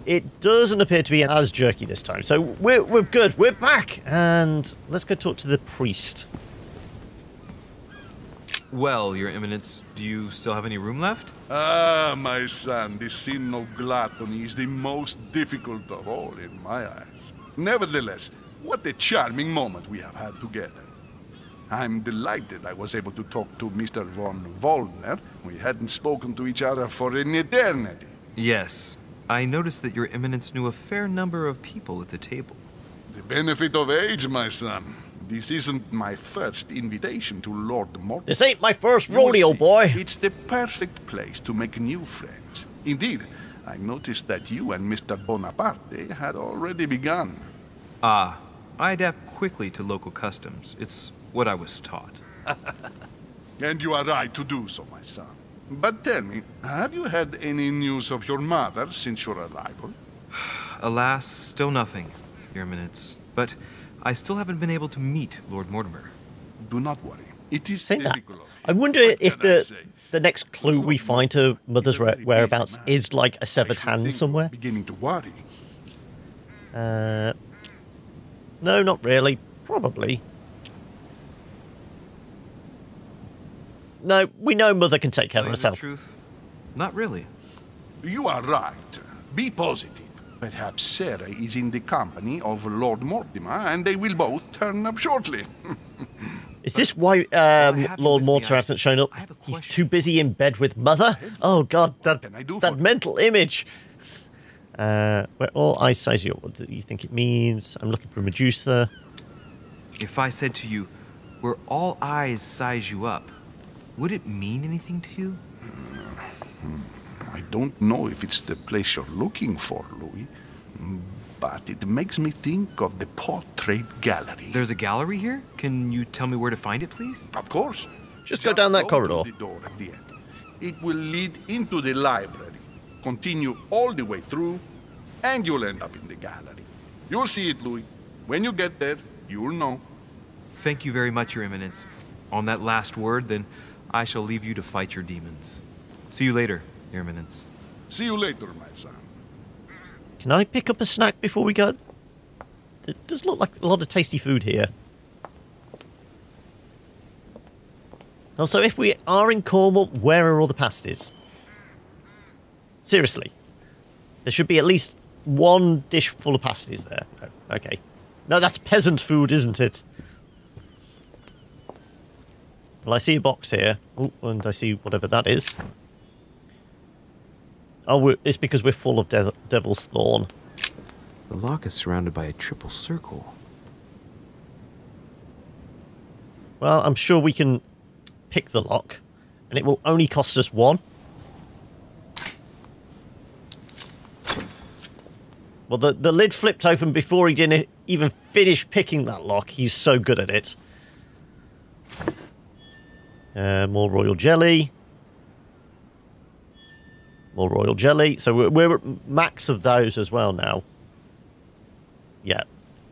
it doesn't appear to be as jerky this time. So we're good. We're back. And let's go talk to the priest. Well, Your Eminence, do you still have any room left? Ah, my son, the sin of gluttony is the most difficult of all in my eyes. Nevertheless, what a charming moment we have had together. I'm delighted I was able to talk to Mr. von Wollner. We hadn't spoken to each other for an eternity. Yes. I noticed that Your Eminence knew a fair number of people at the table. The benefit of age, my son. This isn't my first invitation to Lord Mortimer. This ain't my first rodeo, boy. It's the perfect place to make new friends. Indeed, I noticed that you and Mr. Bonaparte had already begun. Ah, I adapt quickly to local customs. It's what I was taught. And you are right to do so, my son. But tell me, have you had any news of your mother since your arrival? Alas, still nothing, Your Eminence. But I still haven't been able to meet Lord Mortimer. Do not worry. It is Think that. typical of him. I wonder if the next clue we find to Mother's whereabouts is like a severed hand somewhere. Beginning to worry. No, not really. Probably. No, we know Mother can take care of herself. Truth? Not really. You are right. Be positive. Perhaps Sarah is in the company of Lord Mortimer, and they will both turn up shortly. Is this why Lord Mortimer hasn't shown up? He's too busy in bed with Mother? Oh, God, that mental image. We're all eyes size you. What do you think it means? I'm looking for a Medusa. If I said to you, we're all eyes size you up, would it mean anything to you? I don't know if it's the place you're looking for, Louis, but it makes me think of the portrait gallery. There's a gallery here? Can you tell me where to find it, please? Of course. Just go down that corridor. The door at the end. It will lead into the library, continue all the way through, and you'll end up in the gallery. You'll see it, Louis. When you get there, you'll know. Thank you very much, Your Eminence. On that last word, then, I shall leave you to fight your demons. See you later, Your Eminence. See you later, my son. Can I pick up a snack before we go? It does look like a lot of tasty food here. Also, if we are in Cornwall, where are all the pasties? Seriously. There should be at least one dish full of pasties there. Oh, okay. No, that's peasant food, isn't it? Well, I see a box here. Oh, and I see whatever that is. Oh, it's because we're full of Devil's Thorn. The lock is surrounded by a triple circle. Well, I'm sure we can pick the lock, and it will only cost us one. Well, the lid flipped open before he didn't even finish picking that lock. He's so good at it. More royal jelly. More royal jelly. So we're at max of those as well now. Yeah.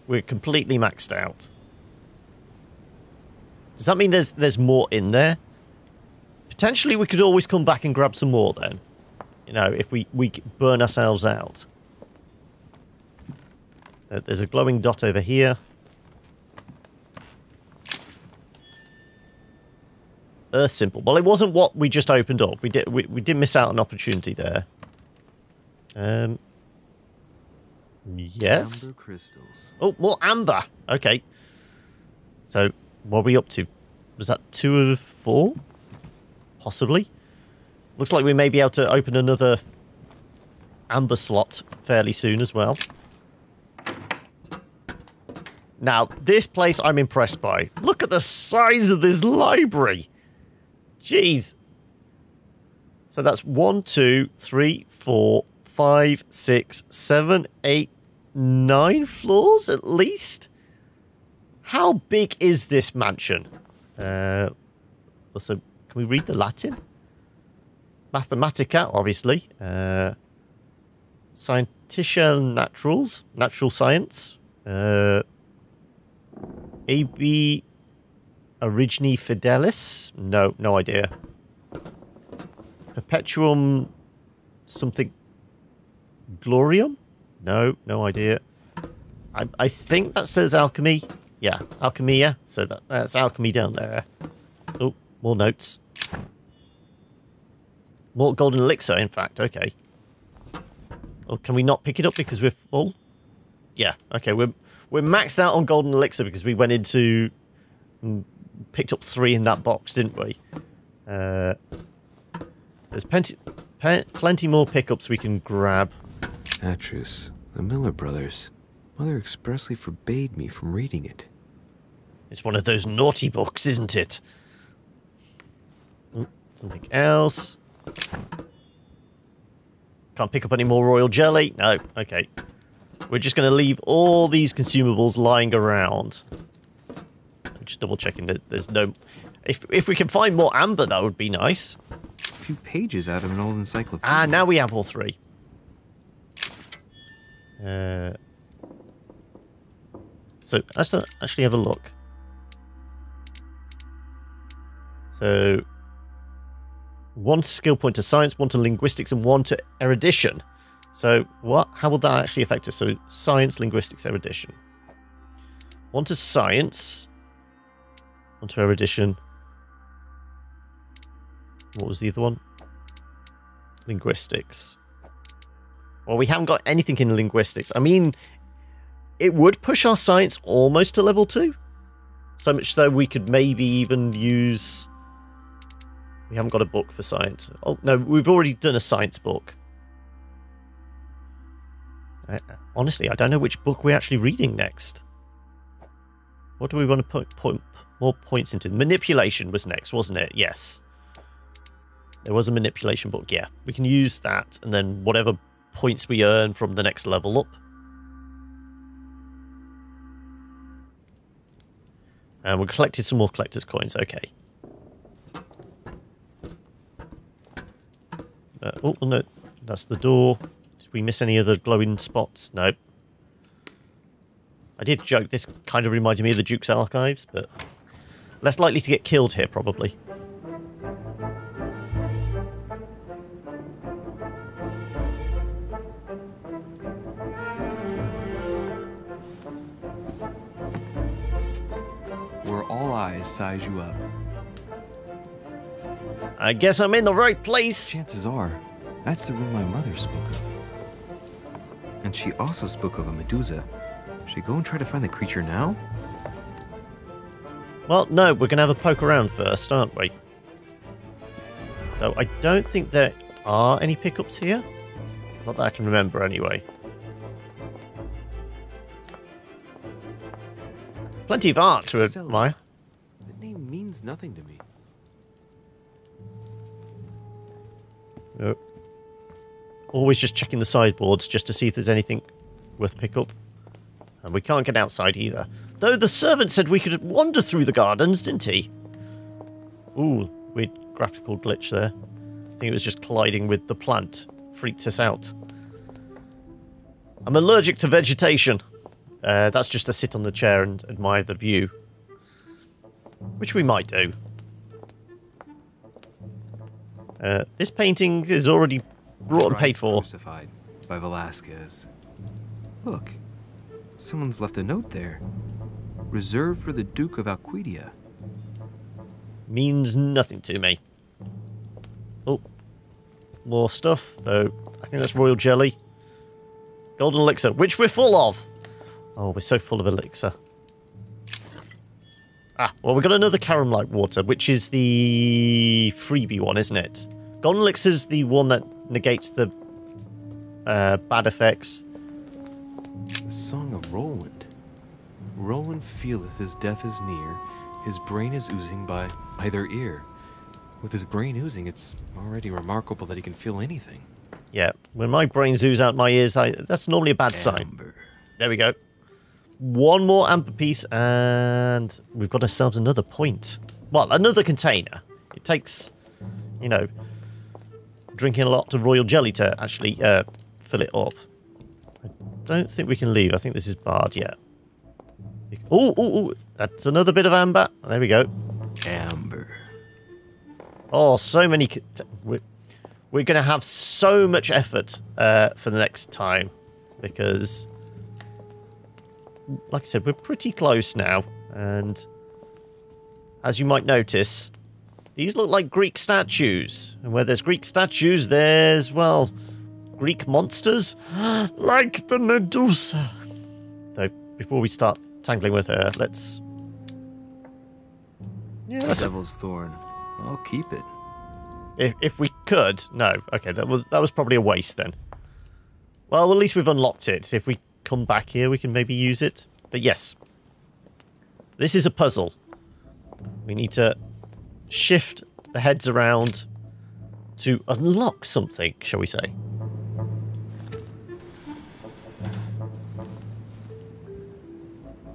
We're completely maxed out. Does that mean there's more in there? Potentially we could always come back and grab some more then. You know, if we burn ourselves out. There's a glowing dot over here. Earth symbol. Well, it wasn't what we just opened up. We did miss out an opportunity there. Yes. Amber crystals. Oh, more amber. Okay. So, what are we up to? Was that 2 of 4? Possibly. Looks like we may be able to open another amber slot fairly soon as well. Now, this place I'm impressed by. Look at the size of this library. Jeez. So that's 1, 2, 3, 4, 5, 6, 7, 8, 9 floors at least? How big is this mansion? Also, can we read the Latin? Mathematica, obviously. Scientia Naturals. Natural science. AB Origini Fidelis? No idea. Perpetuum something Glorium? No, no idea. I think that says alchemy. Yeah, alchemia. So that's alchemy down there. Oh, more notes. More golden elixir, in fact. Okay. Oh, can we not pick it up because we're full? Yeah. Okay, we're maxed out on golden elixir because we went into... picked up 3 in that box, didn't we? There's plenty more pickups we can grab. Atrus, the Miller brothers. Mother expressly forbade me from reading it. It's one of those naughty books, isn't it? Something else. Can't pick up any more royal jelly. No, okay. We're just going to leave all these consumables lying around. I'm just double checking that there's no... If we can find more amber, that would be nice. A few pages out of an old encyclopedia. Ah, now we have all 3. So let's actually have a look. So 1 skill point to science, 1 to linguistics, and 1 to erudition. So what? How will that actually affect us? So science, linguistics, erudition. 1 to science, 1 to erudition. What was the other one? Linguistics. Well, we haven't got anything in linguistics. I mean, it would push our science almost to level 2. So much so we could maybe even use... We haven't got a book for science. Oh, no, we've already done a science book. Honestly, I don't know which book we're actually reading next. What do we want to put more points into? Manipulation was next, wasn't it? Yes. There was a manipulation book, yeah. We can use that, and then whatever points we earn from the next level up. And we collected some more collector's coins, okay. Oh, no, that's the door. Did we miss any other glowing spots? No. I did joke, this kind of reminded me of the Duke's Archives, but less likely to get killed here, probably. Where all eyes size you up. I guess I'm in the right place. Chances are, that's the room my mother spoke of. And she also spoke of a Medusa. Should we go and try to find the creature now? Well, no, we're going to have a poke around first, aren't we? Though I don't think there are any pickups here. Not that I can remember, anyway. Plenty of art to admire. That name means nothing to me. Nope. Always just checking the sideboards just to see if there's anything worth pick up. And we can't get outside either. Though the servant said we could wander through the gardens, didn't he? Ooh, weird graphical glitch there. I think it was just colliding with the plant. Freaked us out. I'm allergic to vegetation. That's just to sit on the chair and admire the view. Which we might do. This painting is already brought and paid for. Crucified by Velasquez. Look, someone's left a note there. Reserved for the Duke of Alquidia. Means nothing to me. Oh, more stuff. Though I think that's royal jelly. Golden elixir, which we're full of. Oh, we're so full of elixir. Ah, well, we've got another Karamlight water, which is the freebie one, isn't it? Golden elixir's the one that negates the bad effects. The Song of Roland. Roland feeleth his death is near. His brain is oozing by either ear. With his brain oozing, it's already remarkable that he can feel anything. Yeah, when my brains ooze out my ears, that's normally a bad sign. Amber. There we go. One more amber piece, and we've got ourselves another point. Well, another container. It takes, you know, drinking a lot of royal jelly to actually fill it up. I don't think we can leave. I think this is barred yet. Oh, that's another bit of amber. There we go. Amber. Oh, so many... We're going to have so much effort for the next time. because, like I said, we're pretty close now. And as you might notice, these look like Greek statues. And where there's Greek statues, there's, well, Greek monsters, like the Medusa. So, before we start tangling with her, let's... Yeah, that's Devil's Thorn. I'll keep it. If we could. No. Okay, that was probably a waste then. Well, at least we've unlocked it. If we come back here, we can maybe use it. But yes. This is a puzzle. We need to shift the heads around to unlock something, shall we say.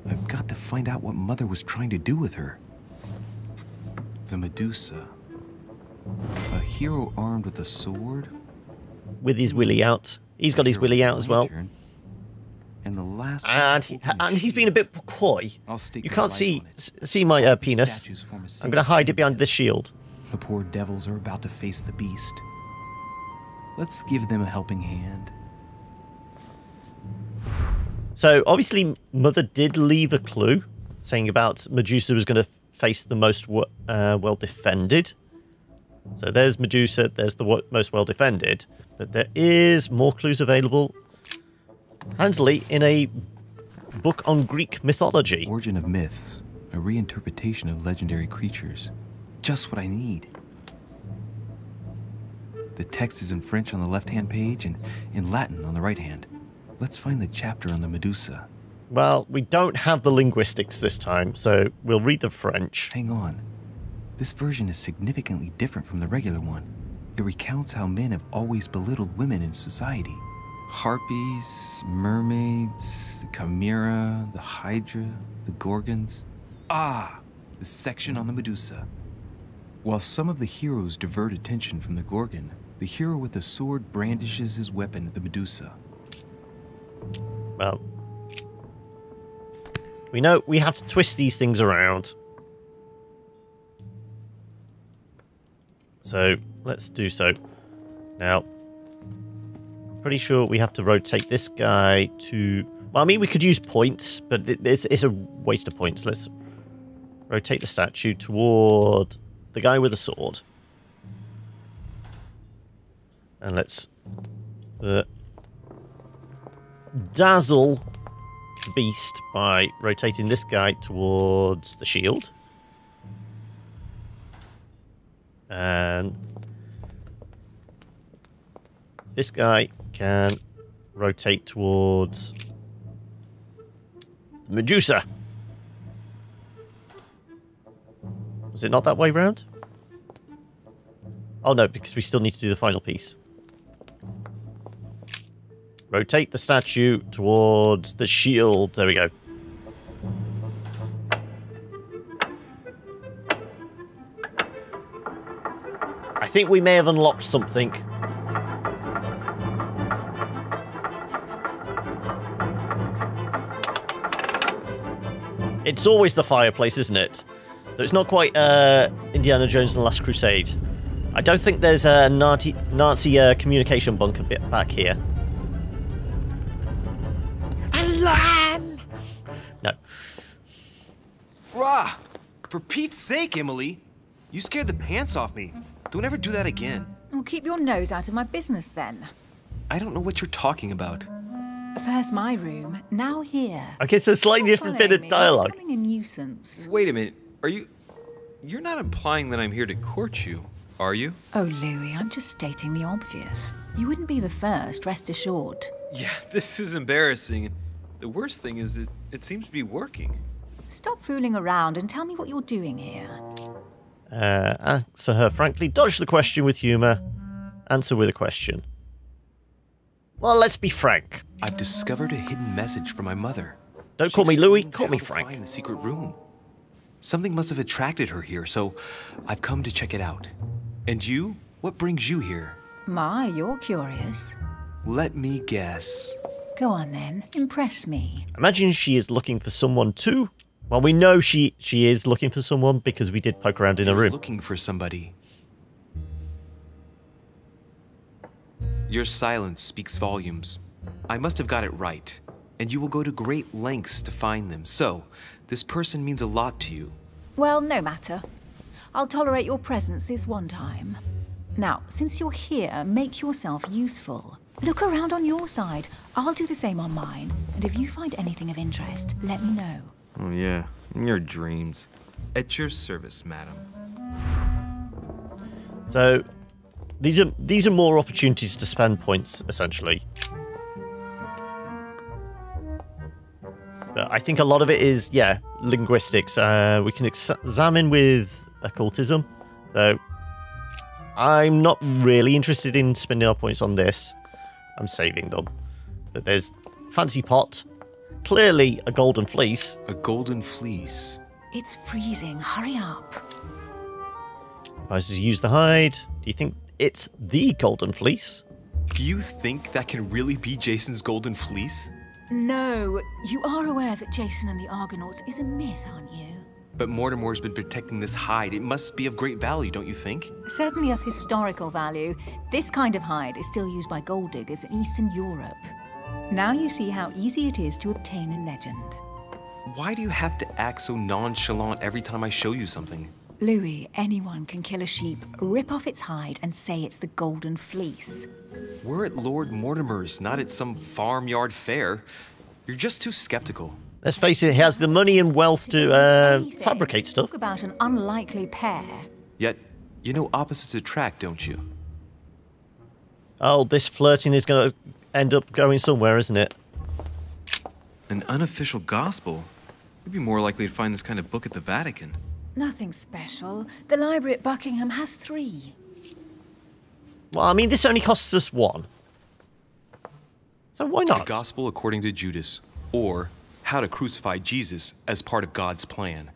I've got to find out what Mother was trying to do with her. The Medusa. A hero armed with a sword? With his willy out. He's got his willy out as well. And the last and he's been a bit coy. You can't see my penis. I'm going to hide it behind this shield. The poor devils are about to face the beast. Let's give them a helping hand. So, obviously, Mother did leave a clue, saying about Medusa was going to face the most well-defended. So there's Medusa, there's the most well-defended. But there is more clues available, handily, in a book on Greek mythology. Origin of myths, a reinterpretation of legendary creatures. Just what I need. The text is in French on the left-hand page and in Latin on the right-hand. Let's find the chapter on the Medusa. Well, we don't have the linguistics this time, so we'll read the French. Hang on. This version is significantly different from the regular one. It recounts how men have always belittled women in society. Harpies, mermaids, the chimera, the hydra, the gorgons. Ah, the section on the Medusa. While some of the heroes divert attention from the gorgon, the hero with the sword brandishes his weapon at the Medusa. Well, we know we have to twist these things around. So, let's do so. Now, pretty sure we have to rotate this guy to... Well, I mean, we could use points, but it's a waste of points. Let's rotate the statue toward the guy with the sword. And let's dazzle the beast by rotating this guy towards the shield. And this guy can rotate towards Medusa. Was it not that way round? Oh no, because we still need to do the final piece. Rotate the statue towards the shield. There we go. I think we may have unlocked something. It's always the fireplace, isn't it? So it's not quite Indiana Jones and the Last Crusade. I don't think there's a Nazi communication bunker bit back here. Alarm! No. Rah! For Pete's sake, Emily! You scared the pants off me. Don't ever do that again. Well, keep your nose out of my business then. I don't know what you're talking about. First my room, now here. Okay, so slightly different bit of dialogue. Becoming a nuisance. Wait a minute. You're not implying that I'm here to court you, are you? Oh, Louis, I'm just stating the obvious. You wouldn't be the first, rest assured. Yeah, this is embarrassing. The worst thing is it seems to be working. Stop fooling around and tell me what you're doing here. Answer her frankly. Dodge the question with humour. Answer with a question. Well, let's be frank. I've discovered a hidden message from my mother. Don't call me Louis, call me Frank. Find the secret room. Something must have attracted her here, so I've come to check it out. And you? What brings you here? My, you're curious. Let me guess. Go on then, impress me. Imagine she is looking for someone too. Well, we know she is looking for someone because we did poke around in her room. Looking for somebody. Your silence speaks volumes. I must have got it right. And you will go to great lengths to find them. So, this person means a lot to you. Well, no matter. I'll tolerate your presence this one time. Now, since you're here, make yourself useful. Look around on your side. I'll do the same on mine. And if you find anything of interest, let me know. Oh yeah, in your dreams. At your service, madam. So, these are more opportunities to spend points, essentially. But I think a lot of it is, yeah, linguistics. We can examine with occultism, though I'm not really interested in spending our points on this. I'm saving them. But there's fancy pot, clearly a golden fleece. A golden fleece. It's freezing. Hurry up. If I was to use the hide, do you think it's the golden fleece? Do you think that can really be Jason's golden fleece? No, you are aware that Jason and the Argonauts is a myth, aren't you? But Mortimer's been protecting this hide. It must be of great value, don't you think? Certainly of historical value. This kind of hide is still used by gold diggers in Eastern Europe. Now you see how easy it is to obtain a legend. Why do you have to act so nonchalant every time I show you something? Louis, anyone can kill a sheep, rip off its hide, and say it's the golden fleece. We're at Lord Mortimer's, not at some farmyard fair. You're just too skeptical. Let's face it, he has the money and wealth to fabricate stuff. Talk about an unlikely pair. Yet, you know opposites attract, don't you? Oh, this flirting is going to end up going somewhere, isn't it? An unofficial gospel? You'd be more likely to find this kind of book at the Vatican. Nothing special. The library at Buckingham has 3. Well, I mean, this only costs us 1. So why The not? Gospel according to Judas, or How to Crucify Jesus as part of God's plan.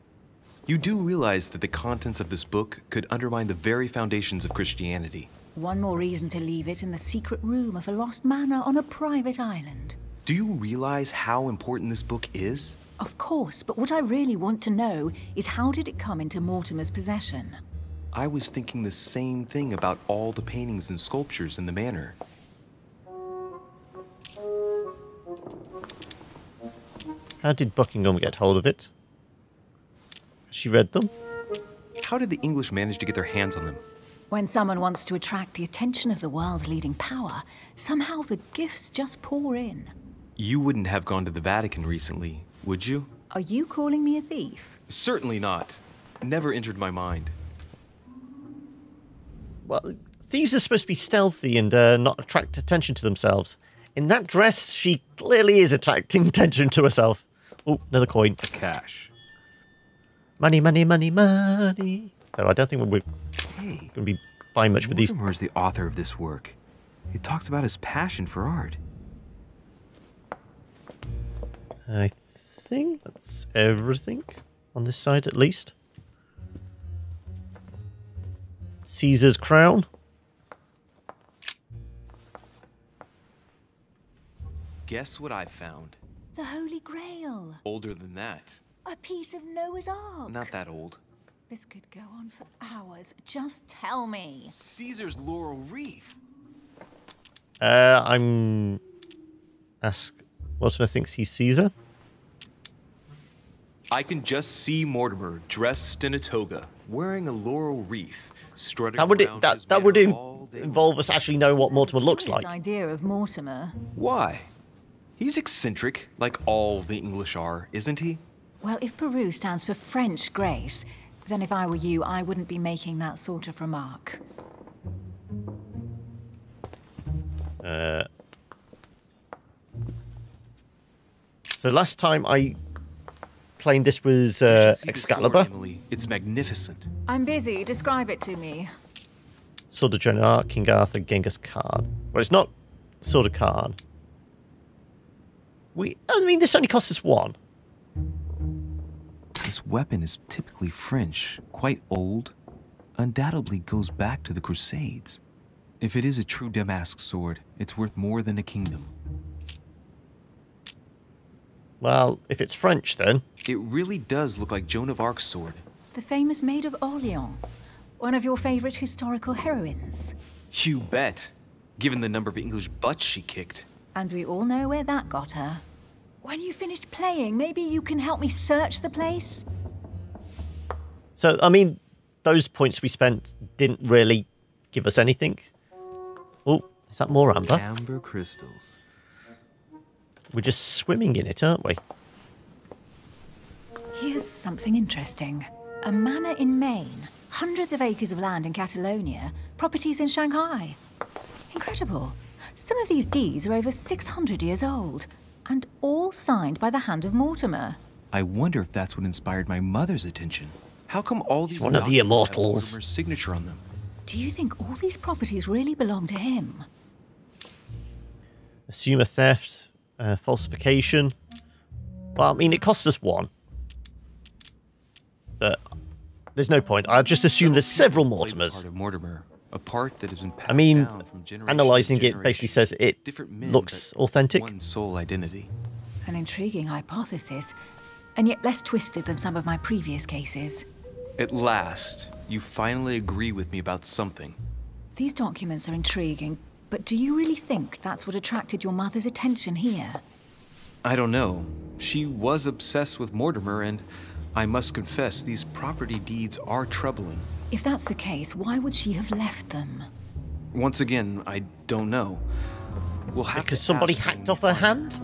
You do realize that the contents of this book could undermine the very foundations of Christianity. One more reason to leave it in the secret room of a lost manor on a private island. Do you realize how important this book is? Of course, but what I really want to know is how did it come into Mortimer's possession? I was thinking the same thing about all the paintings and sculptures in the manor. How did Buckingham get hold of it? She read them? How did the English manage to get their hands on them? When someone wants to attract the attention of the world's leading power, somehow the gifts just pour in. You wouldn't have gone to the Vatican recently, would you? Are you calling me a thief? Certainly not. Never entered my mind. Well, thieves are supposed to be stealthy and not attract attention to themselves. In that dress, she clearly is attracting attention to herself. Oh, another coin. Cash. Money, money, money, money. So I don't think we're Hey, going to be buying much with these. Mortimer is the author of this work. He talks about his passion for art. I think that's everything on this side, at least. Caesar's crown. Guess what I found? The Holy Grail. Older than that. A piece of Noah's Ark. Not that old. This could go on for hours. Just tell me. Caesar's laurel wreath. I'm... Mortimer thinks he's Caesar. I can just see Mortimer dressed in a toga, wearing a laurel wreath, strutting That would around his that would manor all day involve us actually knowing what Mortimer looks Curious like. idea of Mortimer. Why? He's eccentric, like all the English are, isn't he? Well, if Peru stands for French grace, then if I were you, I wouldn't be making that sort of remark. So last time I claimed this was You should see this Excalibur. sword, Emily. It's magnificent. I'm busy. Describe it to me. Sword of Joan of Arc, King Arthur, Genghis Khan. Well, it's not Sword of Khan. I mean, this only costs us 1. This weapon is typically French, quite old, undoubtedly goes back to the Crusades. If it is a true Damask sword, it's worth more than a kingdom. Well, if it's French, then. It really does look like Joan of Arc's sword. The famous Maid of Orleans. One of your favorite historical heroines. You bet, given the number of English butts she kicked. And we all know where that got her. When you finished playing, maybe you can help me search the place? So, I mean, those points we spent didn't really give us anything. Oh, is that more amber? Amber crystals. We're just swimming in it, aren't we? Here's something interesting. A manor in Maine, hundreds of acres of land in Catalonia, properties in Shanghai. Incredible. Some of these deeds are over 600 years old, and all signed by the hand of Mortimer. I wonder if that's what inspired my mother's attention. How come all these one of the documents have immortals. Mortimer's signature on them? Do you think all these properties really belong to him? Assume a theft, falsification. Well, I mean, it costs us 1. But there's no point. I just assume there's several Mortimers. Part of Mortimer, a part that has been passed I mean, down from generation analysing to it basically generation. says it Different men, looks but authentic. One sole identity. An intriguing hypothesis, and yet less twisted than some of my previous cases. At last, you finally agree with me about something. These documents are intriguing, but do you really think that's what attracted your mother's attention here? I don't know. She was obsessed with Mortimer, and I must confess, these property deeds are troubling. If that's the case, why would she have left them? Once again, I don't know. We'll have Because to somebody ask when hacked we off her find hand?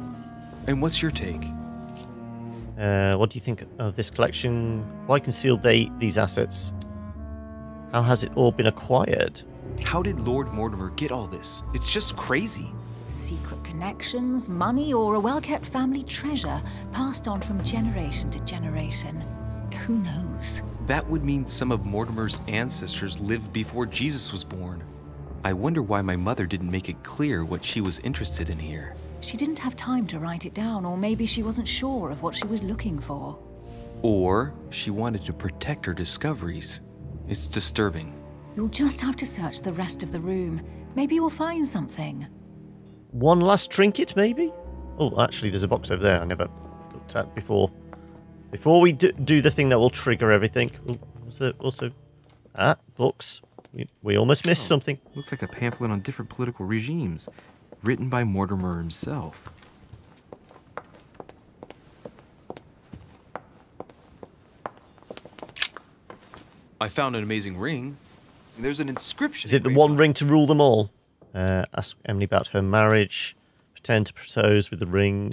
And what's your take? What do you think of this collection? Why conceal they these assets? How has it all been acquired? How did Lord Mortimer get all this? It's just crazy. Secret connections, money, or a well-kept family treasure passed on from generation to generation. Who knows? That would mean some of Mortimer's ancestors lived before Jesus was born. I wonder why my mother didn't make it clear what she was interested in here. She didn't have time to write it down, or maybe she wasn't sure of what she was looking for. Or she wanted to protect her discoveries. It's disturbing. You'll just have to search the rest of the room. Maybe you'll find something. One last trinket, maybe? Oh, actually, there's a box over there I never looked at before. Before we do the thing that will trigger everything. Oh, what's there also? Ah, books. We almost missed something. Looks like a pamphlet on different political regimes, written by Mortimer himself. I found an amazing ring. There's an inscription. Is it the engraved one on ring to rule them all? Ask Emily about her marriage. Pretend to propose with the ring.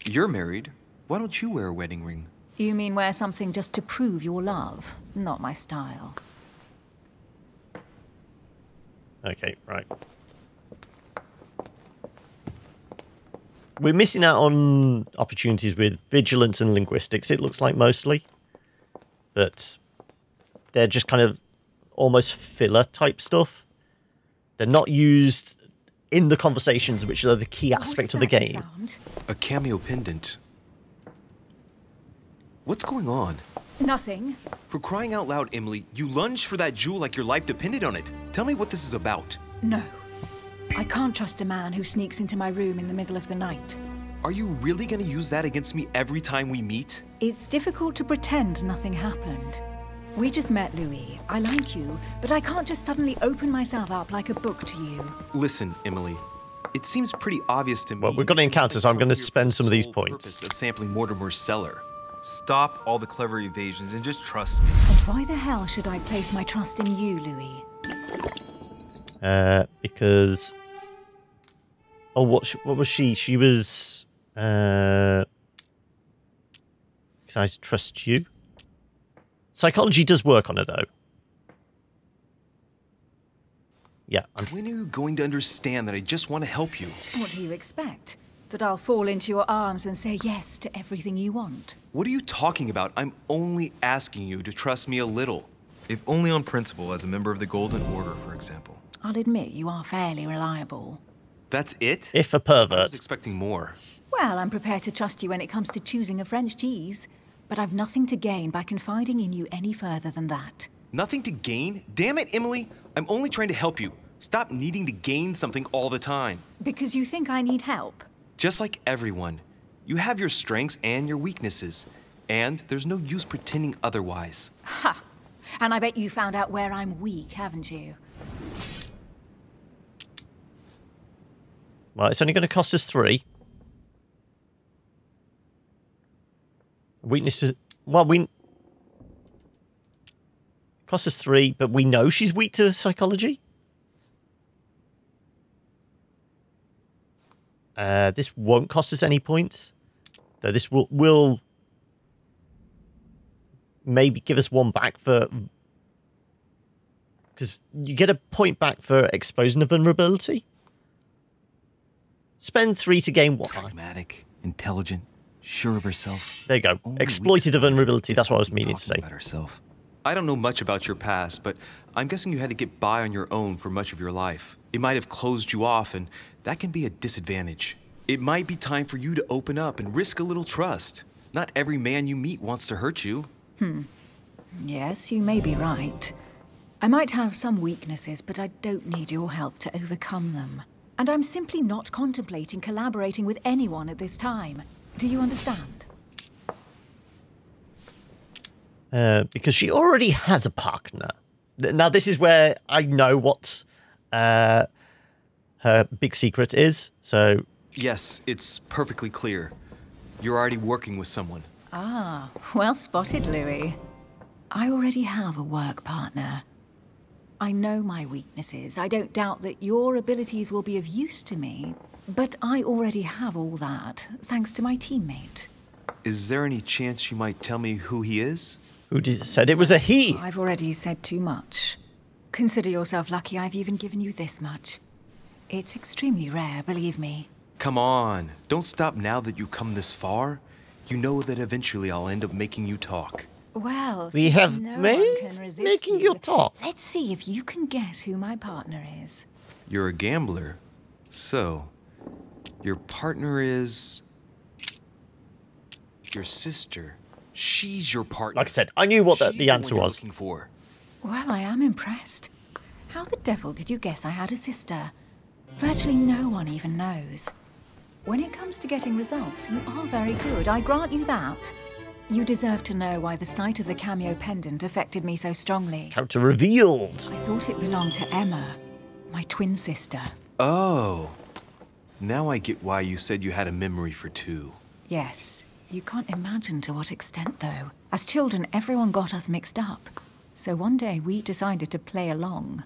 You're married. Why don't you wear a wedding ring? You mean wear something just to prove your love? Not my style. Okay, right. We're missing out on opportunities with vigilance and linguistics, it looks like, mostly. But they're just kind of almost filler type stuff. They're not used in the conversations, which are the key aspect of the game. A cameo pendant. What's going on? Nothing. For crying out loud, Emily, you lunged for that jewel like your life depended on it. Tell me what this is about. No. I can't trust a man who sneaks into my room in the middle of the night. Are you really going to use that against me every time we meet? It's difficult to pretend nothing happened. We just met, Louis. I like you, but I can't just suddenly open myself up like a book to you. Listen, Emily. It seems pretty obvious to me. Well, we've got an encounter, so I'm going to spend some of these points. Of sampling Mortimer's cellar. Stop all the clever evasions and just trust me. And why the hell should I place my trust in you, Louis? Because... Oh, what was she? She was... Can I trust you? Psychology does work on her, though. Yeah. When are you going to understand that I just want to help you? What do you expect? That I'll fall into your arms and say yes to everything you want? What are you talking about? I'm only asking you to trust me a little. If only on principle, as a member of the Golden Order, for example. I'll admit you are fairly reliable. That's it? If a I was pervert. expecting more. Well, I'm prepared to trust you when it comes to choosing a French cheese, but I've nothing to gain by confiding in you any further than that. Nothing to gain? Damn it, Emily. I'm only trying to help you. Stop needing to gain something all the time. Because you think I need help? Just like everyone. You have your strengths and your weaknesses. And there's no use pretending otherwise. Ha! And I bet you found out where I'm weak, haven't you? Well, it's only going to cost us 3. Weaknesses. Well, costs us 3, but we know she's weak to psychology. This won't cost us any points. Though this will maybe give us 1 back for... Because you get a point back for exposing a vulnerability. Spend 3 to gain 1. Pragmatic, intelligent, sure of herself. There you go. Exploited a vulnerability. That's what I was meaning to say. About herself. I don't know much about your past, but I'm guessing you had to get by on your own for much of your life. It might have closed you off, and that can be a disadvantage. It might be time for you to open up and risk a little trust. Not every man you meet wants to hurt you. Yes, you may be right. I might have some weaknesses, but I don't need your help to overcome them. And I'm simply not contemplating collaborating with anyone at this time. Do you understand? Because she already has a partner. Now, this is where I know what her big secret is, so... Yes, it's perfectly clear. You're already working with someone. Ah, well spotted, Louis. I already have a work partner. I know my weaknesses. I don't doubt that your abilities will be of use to me, but I already have all that, thanks to my teammate. Is there any chance you might tell me who he is? Who said it was a he? I've already said too much. Consider yourself lucky I've even given you this much. It's extremely rare, believe me. Come on, don't stop now that you've come this far. You know that eventually I'll end up making you talk. Well, We have no one made can resist making you talk. Let's see if you can guess who my partner is. You're a gambler. So, your partner is... your sister. She's your partner. Like I said, I knew what She's the answer one you're was. looking for. Well, I am impressed. How the devil did you guess I had a sister? Virtually no one even knows. When it comes to getting results, you are very good, I grant you that. You deserve to know why the sight of the cameo pendant affected me so strongly. Character revealed. I thought it belonged to Emma, my twin sister. Oh. Now I get why you said you had a memory for 2. Yes, you can't imagine to what extent, though. As children, everyone got us mixed up. So one day we decided to play along.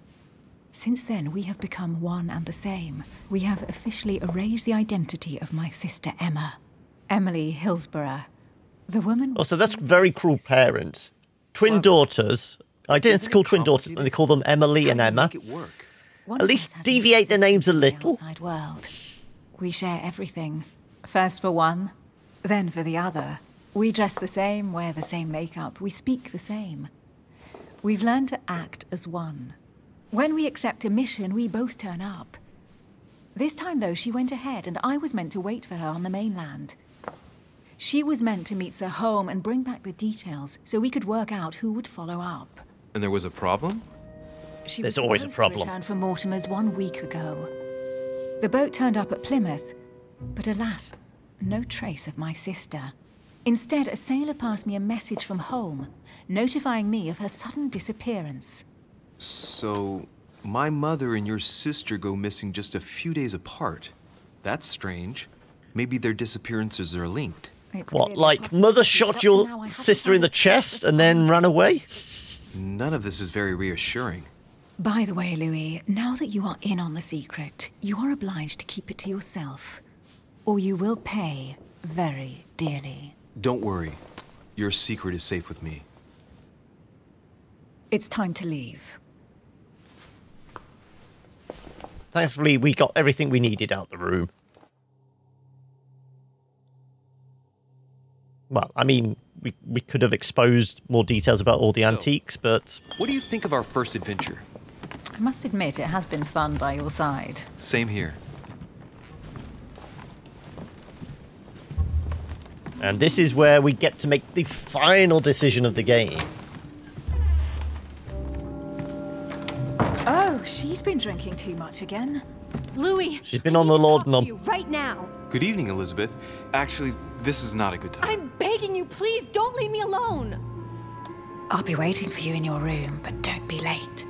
Since then, we have become one and the same. We have officially erased the identity of my sister Emma. Emily Hillsborough. The woman... Oh, so that's very cruel parents. Twin daughters, identical twin daughters, and they call them Emily and Emma. Make it work. One At least of us has deviate their no names a sister in the little. outside world. We share everything. First for one, then for the other. We dress the same, wear the same makeup, we speak the same. We've learned to act as one. When we accept a mission, we both turn up. This time, though, she went ahead, and I was meant to wait for her on the mainland. She was meant to meet Sir Home and bring back the details, so we could work out who would follow up. And there was a problem? She There's was always a supposed problem. to return from Mortimer's 1 week ago. The boat turned up at Plymouth, but alas, no trace of my sister. Instead, a sailor passed me a message from home, notifying me of her sudden disappearance. So, my mother and your sister go missing just a few days apart. That's strange. Maybe their disappearances are linked. It's What, clearly like possible, mother but shot up to your now I haven't sister in found the a trace chest of and then ran away? None of this is very reassuring. By the way, Louis, now that you are in on the secret, you are obliged to keep it to yourself, or you will pay very dearly. Don't worry. Your secret is safe with me. It's time to leave. Thankfully, we got everything we needed out the room. Well, I mean, we could have exposed more details about all the antiques, but... What do you think of our first adventure? I must admit, it has been fun by your side. Same here. And this is where we get to make the final decision of the game. Oh, she's been drinking too much again. Louis, She's been on the Lord Lord Nom. right now. Good evening, Elizabeth. Actually, this is not a good time. I'm begging you, please don't leave me alone. I'll be waiting for you in your room, but don't be late.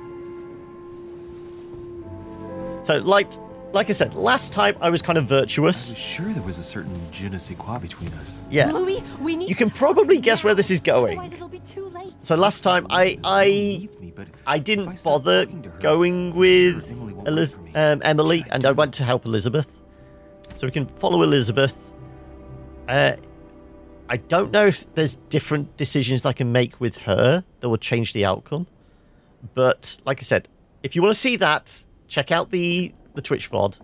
So, like like I said, last time I was kind of I virtuous. was sure there was a certain je ne sais quoi between us. Yeah. Louis, we need You can to probably talk guess where now. this is going. Otherwise it'll be too late. So last time I Needs me, but if I didn't start bother talking to her, going for with sure Emily won't wait for me. Emily, Should I and I do went to help Elizabeth. So we can follow Elizabeth. I don't know if there's different decisions I can make with her that will change the outcome. But like I said, if you want to see that, check out the Twitch VOD.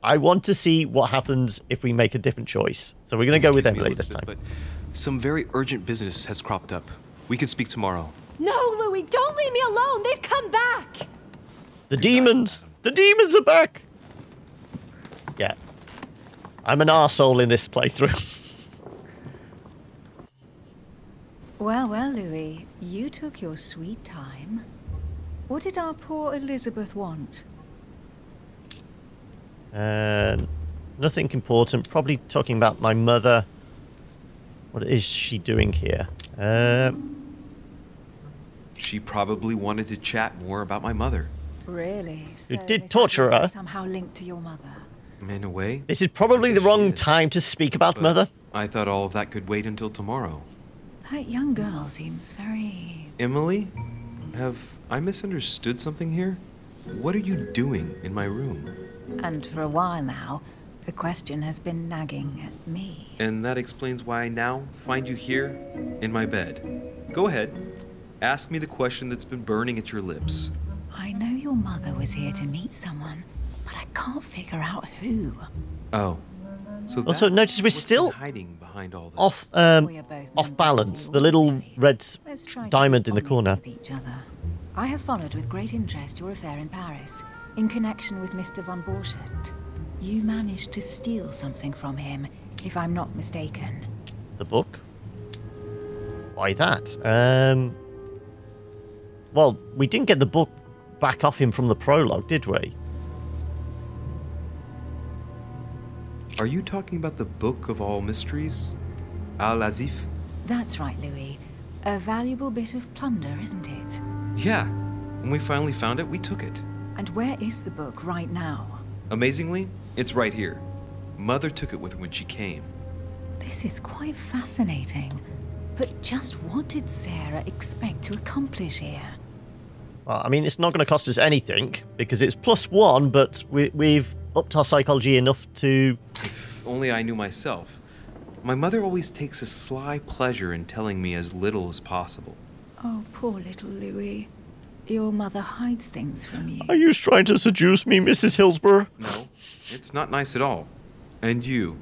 I want to see what happens if we make a different choice. So we're going to go with Excuse me, Emily this time. Elizabeth, But some very urgent business has cropped up. We can speak tomorrow. No, Louis, don't leave me alone. They've come back. The demons! The demons are back! Yeah. I'm an arsehole in this playthrough. Well, well, Louis, you took your sweet time. What did our poor Elizabeth want? Nothing important. Probably talking about my mother. What is she doing here? She probably wanted to chat more about my mother. Really? You So did this torture address her. is somehow linked to your mother. In a way. This is probably I the guess she wrong is. time to speak about But mother. I thought all of that could wait until tomorrow. That young girl seems very... Emily, have I misunderstood something here? What are you doing in my room? And for a while now, the question has been nagging at me. And that explains why I now find you here in my bed. Go ahead. Ask me the question that's been burning at your lips. I know your mother was here to meet someone, but I can't figure out who. Oh. So Also, that's notice we're what's been still hiding behind all this. Off, We are both off mentally balance. The ill, little Louis. red Let's try to diamond be in the honest corner. with each other. I have followed with great interest your affair in Paris, in connection with Mr. von Borchardt. You managed to steal something from him, if I'm not mistaken. The book? Why that? Well, we didn't get the book back off him from the prologue, did we? Are you talking about the Book of All Mysteries? Al-Azif? That's right, Louis. A valuable bit of plunder, isn't it? Yeah. When we finally found it, we took it. And where is the book right now? Amazingly, it's right here. Mother took it with her when she came. This is quite fascinating. But just what did Sarah expect to accomplish here? Well, I mean, it's not going to cost us anything, because it's +1, but we've upped our psychology enough to... If only I knew myself. My mother always takes a sly pleasure in telling me as little as possible. Oh, poor little Louis. Your mother hides things from you. Are you trying to seduce me, Mrs. Hillsborough? No, it's not nice at all. And you?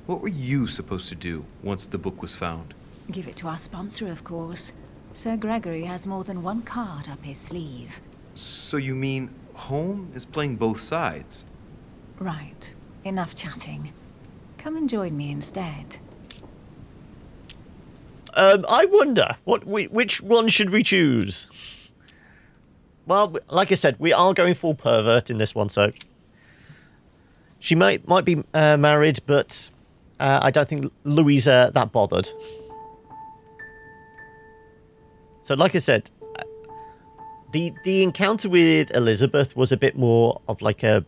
What were you supposed to do once the book was found? Give it to our sponsor, of course. Sir Gregory has more than one card up his sleeve. So you mean home is playing both sides? Right. Enough chatting. Come and join me instead. I wonder, which one should we choose? Well, like I said, we are going full pervert in this one, so... She might be married, but I don't think Louis that bothered. So, like I said, the encounter with Elizabeth was a bit more of like a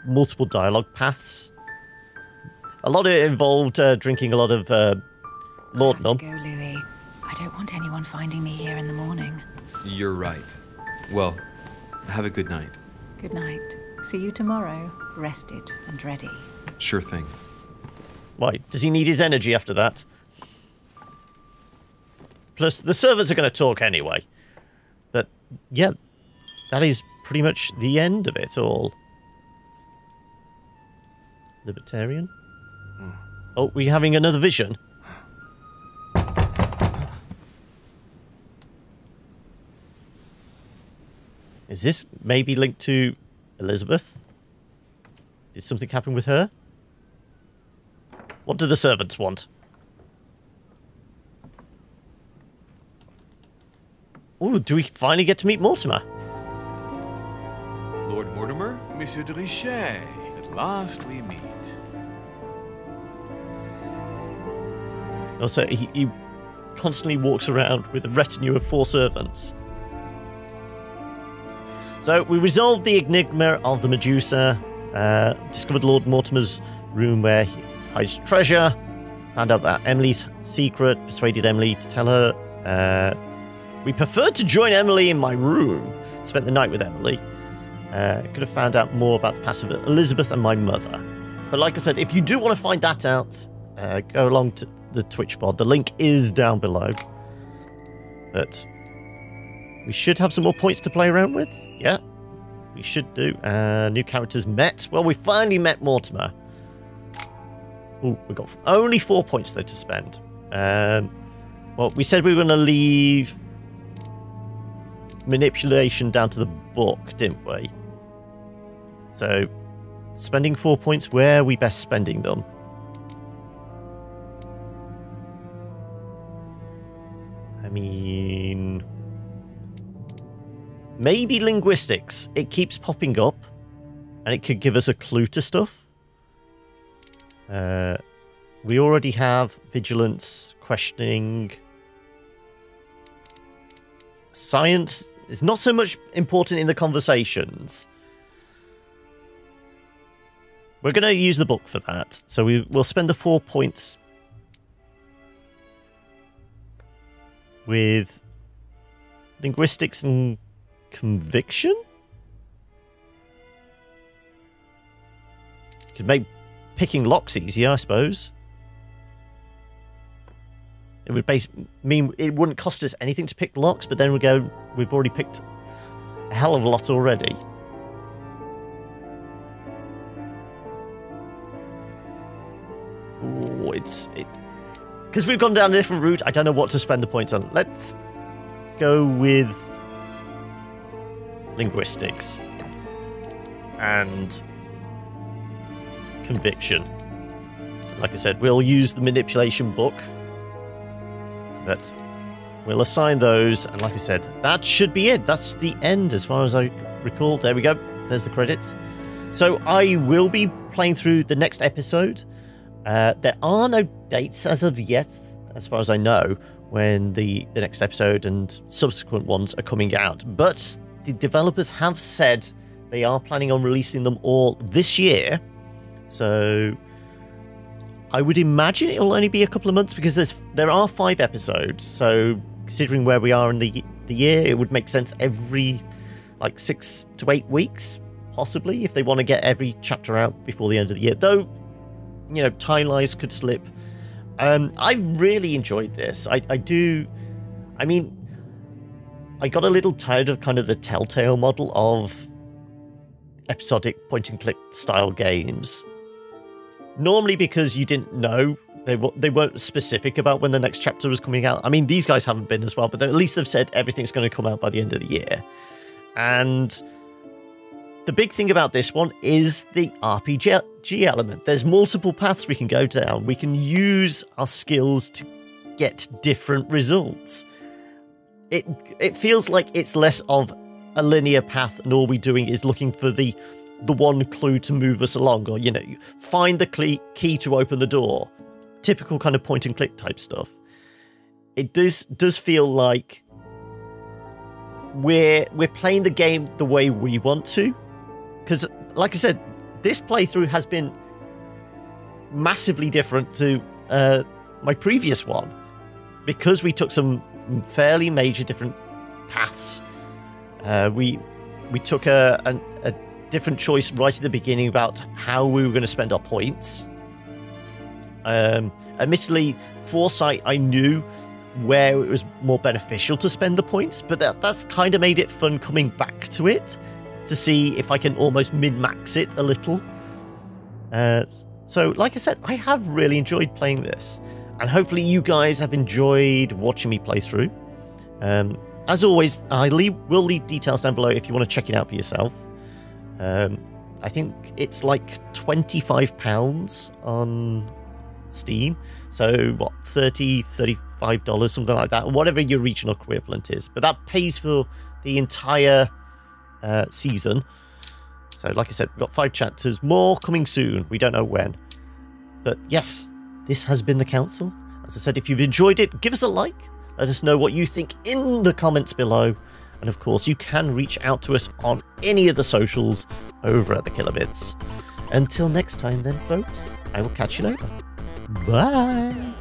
multiple dialogue paths. A lot of it involved drinking a lot of laudanum. Go, Louis. I don't want anyone finding me here in the morning. You're right. Well, have a good night. Good night. See you tomorrow, rested and ready. Sure thing. Why? Does he need his energy after that? Plus, the servants are going to talk anyway. But, yeah, that is pretty much the end of it all. Libertarian? Oh, we're having another vision. Is this maybe linked to Elizabeth? Did something happen with her? What do the servants want? Ooh, do we finally get to meet Mortimer? Lord Mortimer? Monsieur de Richet, at last we meet. Also, he constantly walks around with a retinue of 4 servants. So we resolved the enigma of the Medusa, discovered Lord Mortimer's room where he hides treasure, found out about Emily's secret, persuaded Emily to tell her. We preferred to join Emily in my room, spent the night with Emily. Could have found out more about the past of Elizabeth and my mother. But like I said, if you do want to find that out, go along to the Twitch VOD. The link is down below. But we should have some more points to play around with. Yeah, we should do. New characters met. Well, we finally met Mortimer. Ooh, we got only 4 points, though, to spend. Well, we said we were going to leave manipulation down to the book, didn't we? So, spending 4 points, where are we best spending them? I mean, maybe linguistics. It keeps popping up, and it could give us a clue to stuff. We already have vigilance, questioning. Science is not so much important in the conversations. We're going to use the book for that. So we'll spend the 4 points with linguistics and conviction. Could make picking locks easier, I suppose. It would mean it wouldn't cost us anything to pick locks, but then we've already picked a hell of a lot already. Ooh, because we've gone down a different route, I don't know what to spend the points on. Let's go with linguistics and conviction. Like I said, we'll use the manipulation book, but we'll assign those, and like I said, that should be it. That's the end as far as I recall. There we go. There's the credits. So I will be playing through the next episode. There are no dates as of yet, as far as I know, when the next episode and subsequent ones are coming out. But the developers have said they are planning on releasing them all this year. So I would imagine it'll only be a couple of months because there are 5 episodes. So considering where we are in the year, it would make sense every like 6 to 8 weeks, possibly, if they want to get every chapter out before the end of the year. Though, you know, timelines could slip. I really enjoyed this. I do. I mean, I got a little tired of kind of the Telltale model of episodic point-and-click style games. Normally because you didn't know. They weren't specific about when the next chapter was coming out. I mean, these guys haven't been as well, but at least they've said everything's going to come out by the end of the year. And the big thing about this one is the RPG element. There's multiple paths we can go down. We can use our skills to get different results. It feels like it's less of a linear path, and all we're doing is looking for the one clue to move us along, or, you know, find the key to open the door. Typical kind of point and click type stuff. It does feel like we're playing the game the way we want to. Because, like I said, this playthrough has been massively different to my previous one. Because we took some fairly major different paths. We took a different choice right at the beginning about how we were going to spend our points. Admittedly, foresight, I knew where it was more beneficial to spend the points, but that's kind of made it fun coming back to it to see if I can almost min-max it a little. So, like I said, I have really enjoyed playing this, and hopefully you guys have enjoyed watching me play through. As always, I will leave details down below if you want to check it out for yourself. I think it's like £25 on Steam, so what, $30, $35, something like that, whatever your regional equivalent is. But that pays for the entire season. So, like I said, we've got 5 chapters, more coming soon. We don't know when. But yes, this has been The Council. As I said, if you've enjoyed it, give us a like. Let us know what you think in the comments below. And of course, you can reach out to us on any of the socials over at the Killer Bits. Until next time then, folks, I will catch you later. Bye!